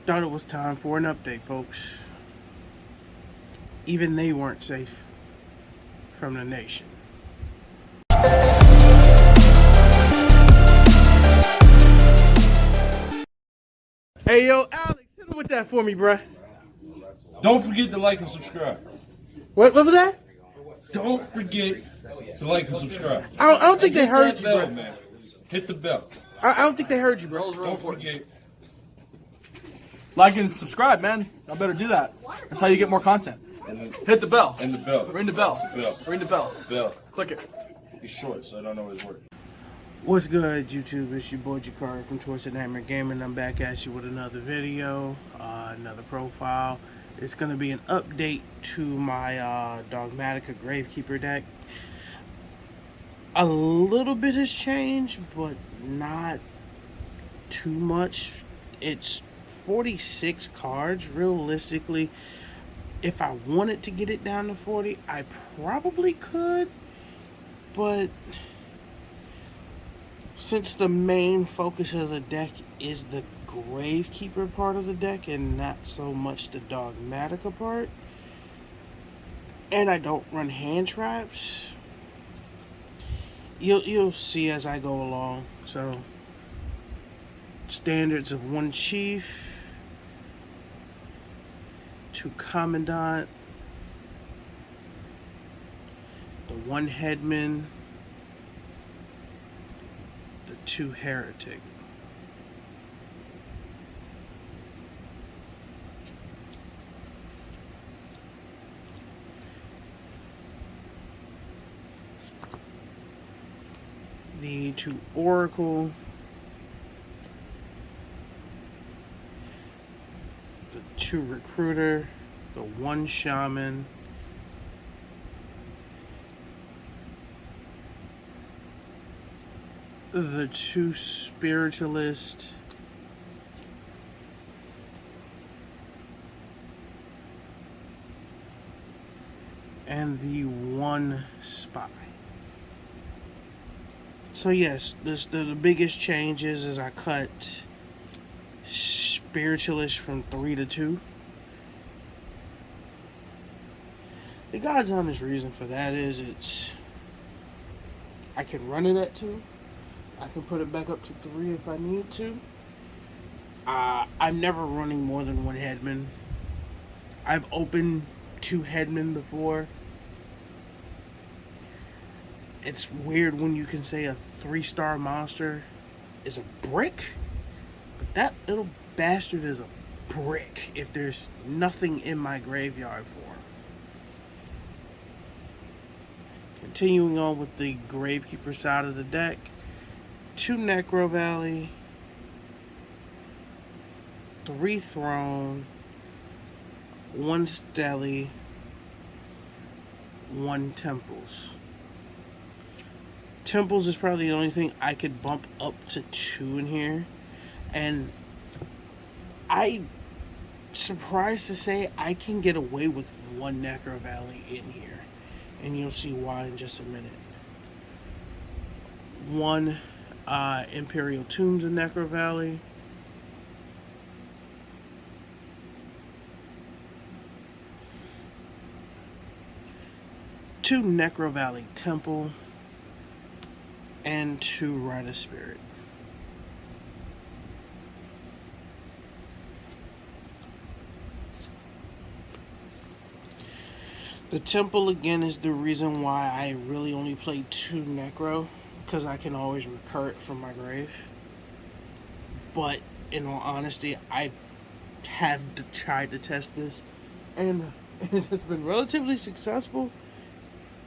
Thought it was time for an update, folks. Even they weren't safe from the nation. Hey, yo, Alex, hit him with that for me, bruh. Don't forget to like and subscribe. What was that? Don't forget to like and subscribe. I don't think they Hit heard that you, bell, bro. man. Hit the bell. I don't think they heard you, bro. Don't forget. Like and subscribe, man. I better do that. That's how you get more content. Hit the bell. And the bell. Ring the bell. Bell. Ring the bell. Bell. Click it. He's short, so I don't know his word. What's good, YouTube? It's your boy Jakari from Twisted Hammer Gaming. I'm back at you with another video, another profile. It's going to be an update to my Dogmatika Gravekeeper deck. A little bit has changed, but not too much. It's 46 cards. Realistically, if I wanted to get it down to 40, I probably could, but since the main focus of the deck is the Gravekeeper part of the deck and not so much the Dogmatika part, and I don't run hand traps, you'll see as I go along. So standards of 1 chief, 2 commandant, the 1 headman, the 2 heretic. The 2 oracle, the 2 recruiter, the 1 shaman, the 2 spiritualist, and the 1 spy. So yes, the biggest changes is I cut spiritualist from 3 to 2. The God's honest reason for that is I can run it at 2. I can put it back up to 3 if I need to. I'm never running more than 1 headman. I've opened 2 headmen before. It's weird when you can say a 3-star monster is a brick, but that little bastard is a brick if there's nothing in my graveyard for him. Continuing on with the Gravekeeper side of the deck, 2 Necro Valley, 3 Throne, 1 Stele, 1 Temples. Temples is probably the only thing I could bump up to 2 in here, and I'm surprised to say I can get away with 1 Necro Valley in here, and you'll see why in just a minute. 1 Imperial Tombs in Necro Valley, 2 Necro Valley Temple, and 2 Rite of Spirit. The Temple again is the reason why I really only play 2 Necro, because I can always recur it from my grave. But in all honesty, I have tried to test this, and it's been relatively successful.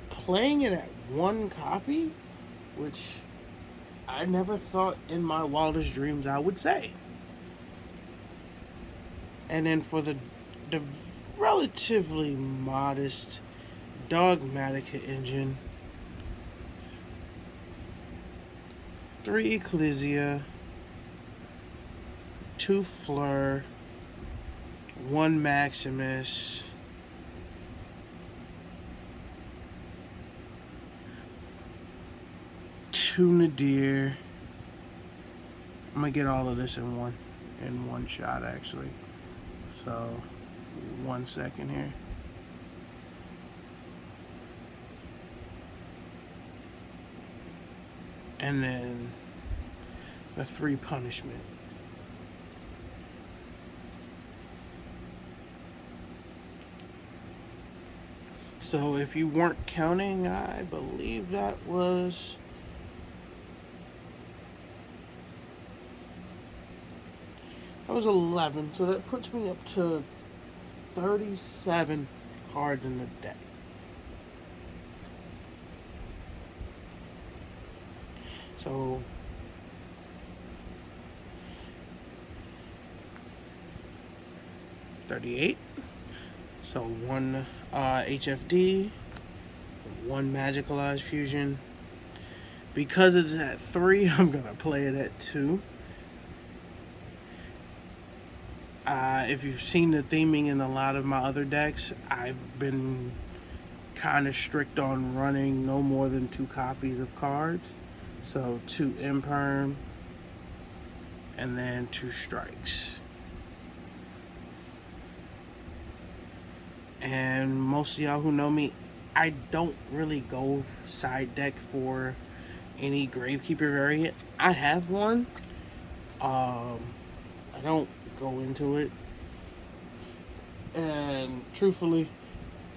Playing it at 1 copy, which I never thought in my wildest dreams I would say. And then for the relatively modest Dogmatika engine, 3 Ecclesia, 2 Fleur, 1 Maximus, 2 Nadir. I'm gonna get all of this in one shot actually. So 1 second here. And then the 3 punishment. So if you weren't counting, I believe that was That was 11, so that puts me up to 37 cards in the deck. So 38. So 1 HFD, 1 Magicalized Fusion. Because it's at 3, I'm gonna play it at 2. If you've seen the theming in a lot of my other decks, I've been kind of strict on running no more than 2 copies of cards. So 2 Imperm and then 2 Strikes. And most of y'all who know me, I don't really go side deck for any Gravekeeper variant. I have one. I don't go into it. And truthfully,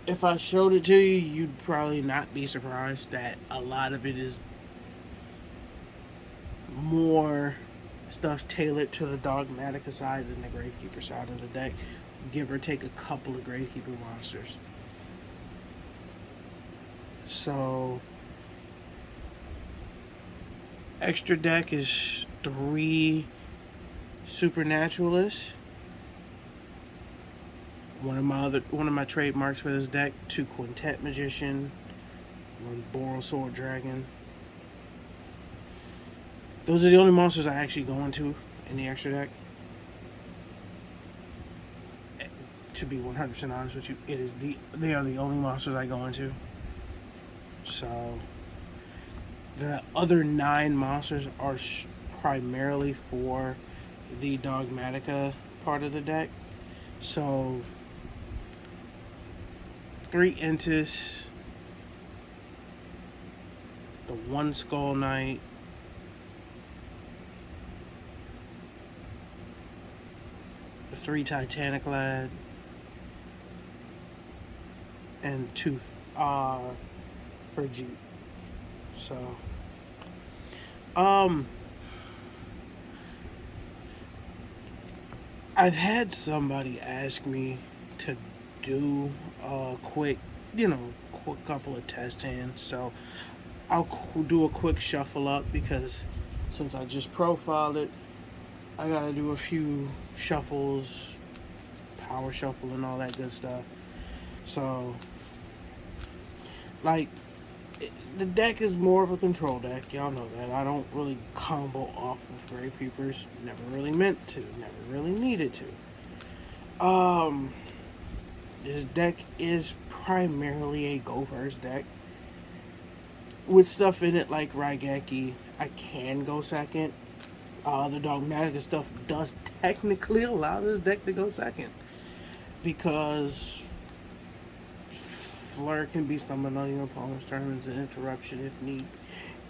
if I showed it to you, you'd probably not be surprised that a lot of it is more stuff tailored to the Dogmatika side than the Gravekeeper side of the deck. Give or take a couple of Gravekeeper monsters. So extra deck is 3 Supernaturalists. One of my trademarks for this deck, 2 Quintet Magician, 1 Boral Sword Dragon. Those are the only monsters I actually go into in the extra deck. To be 100% honest with you, they are the only monsters I go into. So the other 9 monsters are primarily for the Dogmatika part of the deck. So 3 Entis, the 1 Skull Knight, the 3 Titanic Lad, and 2 for Jeep. So I've had somebody ask me to do a quick couple of test hands, so I'll do a quick shuffle up, because since I just profiled it, I gotta do a few shuffles, power shuffle and all that good stuff. So like, the deck is more of a control deck, y'all know that. I don't really combo off of Gravekeepers, never really meant to, never really needed to. This deck is primarily a go first deck. With stuff in it like Raigeki, I can go second. The Dogmatika stuff does technically allow this deck to go second, because Flare can be summoned on your opponent's turn as an interruption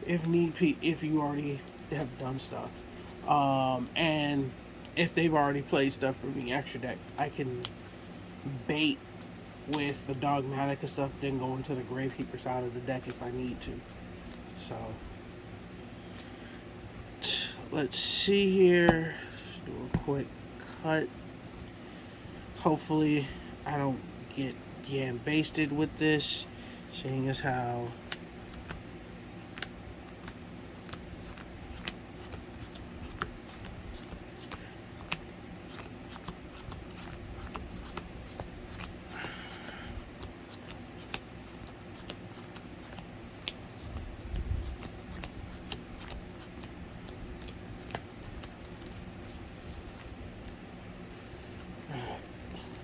if you already have done stuff. And if they've already played stuff for me extra deck, I can bait with the Dogmatika stuff, then go into the Gravekeeper side of the deck if I need to. So let's see here. Let's do a quick cut. Hopefully I don't get basted with this, seeing as how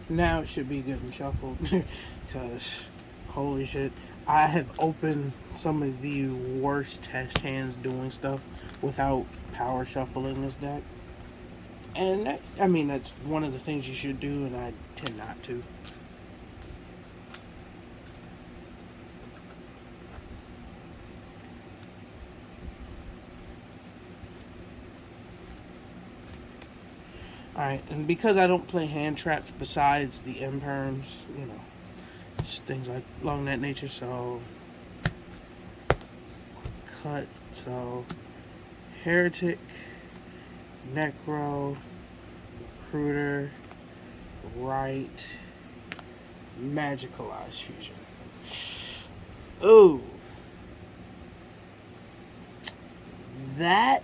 now it should be good and shuffled. Because holy shit, I have opened some of the worst test hands doing stuff without power shuffling this deck. And that, I mean, that's one of the things you should do, and I tend not to. Alright, and because I don't play hand traps besides the imperms, you know, just things like along that nature, so cut, so Heretic, Necro, Recruiter, Right, Magicalized Fusion. Ooh. That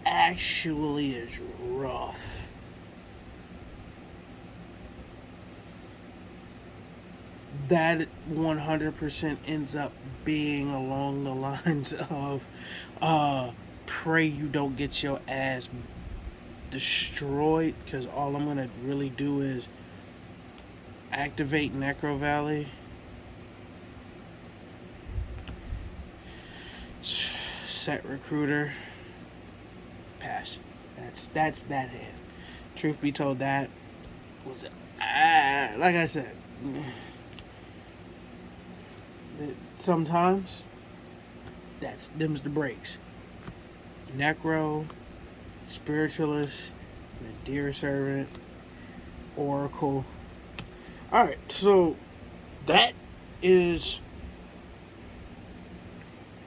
actually is rough. That 100% ends up being along the lines of pray you don't get your ass destroyed, because all I'm gonna really do is activate Necro Valley, set Recruiter, pass. That's that hand. Truth be told, that was like I said, sometimes them's the breaks. Necro, Spiritualist, Nadir Servant, Oracle. Alright, so that is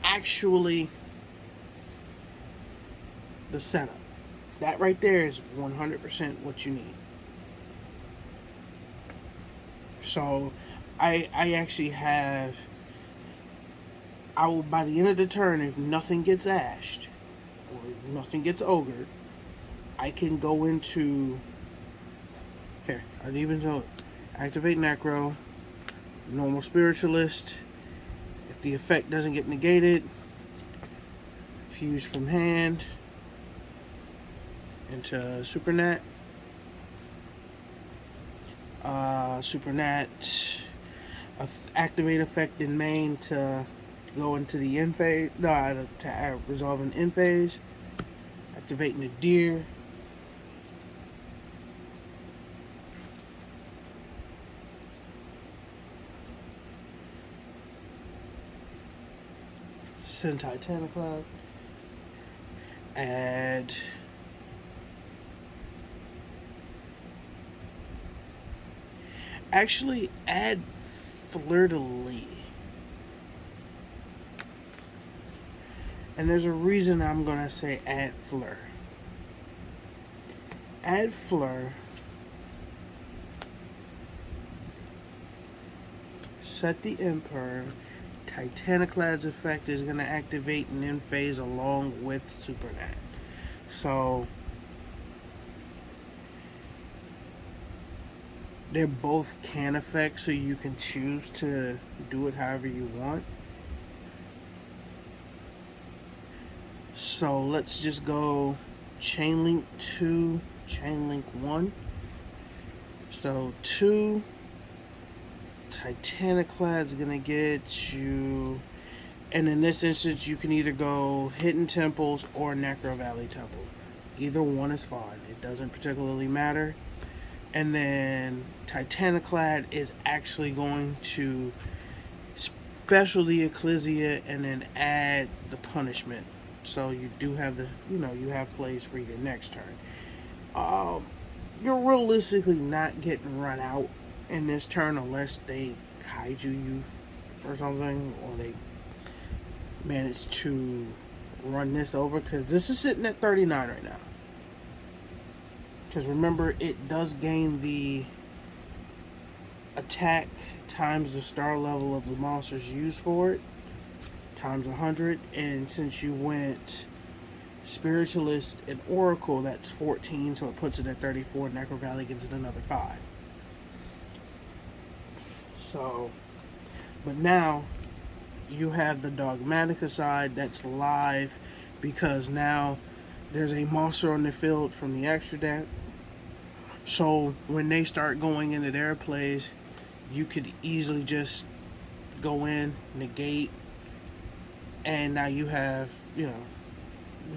actually the setup. That right there is 100% what you need. So I actually have, I will, by the end of the turn, if nothing gets ashed or nothing gets ogred, I can go into here. I didn't even know it. Activate Necro, normal Spiritualist. If the effect doesn't get negated, fuse from hand into Supernat. Supernat, activate effect in main to go into the end phase. No, to resolve an end phase. Activating the deer. Send Titaniclad. Add actually add Fleur-de-Lis. And there's a reason I'm gonna say add Fleur. Add Fleur. Set the Emperor. Titaniclad's effect is gonna activate an end phase along with Supernat. So they're both can effects, so you can choose to do it however you want. So let's just go Chain Link 2, Chain Link 1. So 2, Titaniclad's gonna get you, and in this instance you can either go Hidden Temples or Necro Valley Temple. Either one is fine, it doesn't particularly matter. And then Titaniclad is actually going to special the Ecclesia and then add the punishment. So you do have the, you have plays for your next turn. You're realistically not getting run out in this turn unless they kaiju you or something, or they manage to run this over, because this is sitting at 39 right now. Because remember, it does gain the attack times the star level of the monsters used for it, times 100. And since you went Spiritualist and Oracle, that's 14, so it puts it at 34. Necro Valley gives it another 5. So, but now you have the Dogmatika side that's live, because now there's a monster on the field from the extra deck. So when they start going into their plays, you could easily just go in, negate, and now you have, you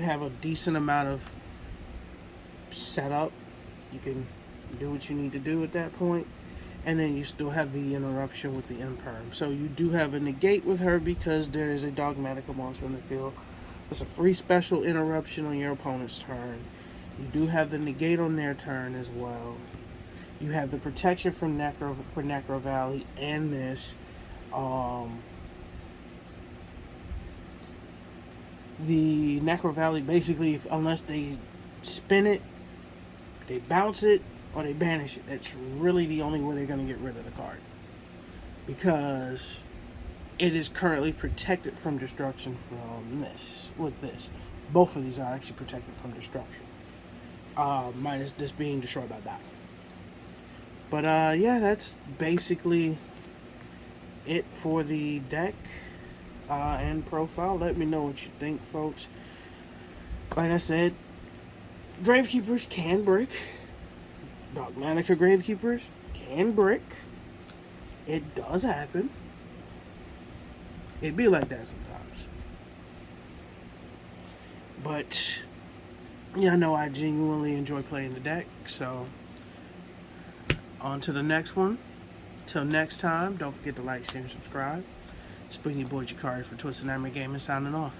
have a decent amount of set up. You can do what you need to do at that point. And then you still have the interruption with the imperm. So you do have a negate with her because there is a Dogmatika monster in the field. There's a free special interruption on your opponent's turn. You do have the negate on their turn as well. You have the protection from Necro Valley and this. The Necro Valley basically, unless they spin it, they bounce it, or they banish it. That's really the only way they're going to get rid of the card. Because it is currently protected from destruction from this. With this. Both of these are actually protected from destruction. Minus this being destroyed by that. But yeah, that's basically it for the deck and profile. Let me know what you think, folks. Like I said, Gravekeepers can brick. Dogmatika Gravekeepers can brick. It does happen. It be like that sometimes. But yeah, I know I genuinely enjoy playing the deck. So on to the next one. Till next time, don't forget to like, share, and subscribe. It's been your boy Jakari from Twisted Hammer Gaming signing off.